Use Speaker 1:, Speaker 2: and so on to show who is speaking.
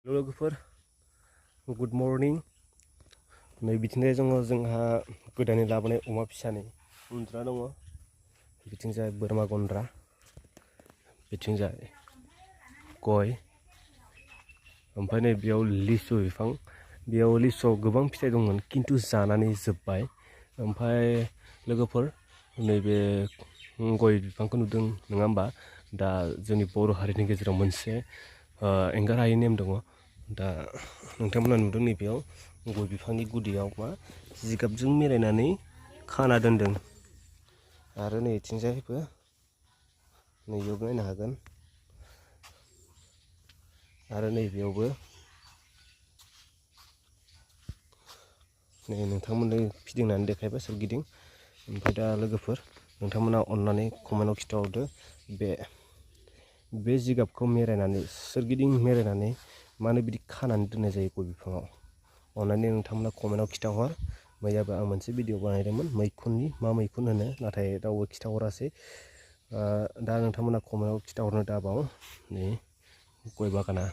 Speaker 1: लोगोफोर good morning नै बिथिंजाय जोंहा गोदानै लाबोनाय अमा फिसानि उन्दुना दङ बिथिंजाय बोरमा गन्द्रा बिथिंजाय गय ओमफ्राय नै बेयाव लिसु बिफां बेयाव लिसुआव गोबां फिथाइ दंमोन किन्तु जानानै जोब्बाय ओमफ्राय लोगोफोर नैबे गय बिफांखौ नुदों नङा होमबा दा जोंनि बर' हारिनि गेजेराव मोनसे एंगार हायै नेम दङ दा नोंथांमोना नुदों नैबेयाव गय बिफांनि गुदियाव मा जिगाबजों मेरायनानै खाना दोनदों आरो नैथिंजायबो नैबेयावबो नायनो हागोन आरो नैबेयावबो नै नोंथांमोननो फिदिंनानै देखायबाय सोरगिदिं ओमफ्राय दा लोगोफोर नोंथांमोना अननानै कमेन्टआव खिथाहरदो बे जिगाबखौ मेरायनानै सोरगिदिं मेरायनानै मानो बिदि खानानै दोननाय जायो गय बिफाङाव अननानै नोंथांमोना कमेन्टआव खिथाहर मैयाबो आं मोनसे भिडिअ बानायदोंमोन मैखुननि मा मैखुन होनो नाथाय रावबो खिथाहरासै दा नोंथांमोना कमेन्टआव खिथाहरनो दाबाव नै गय बागाना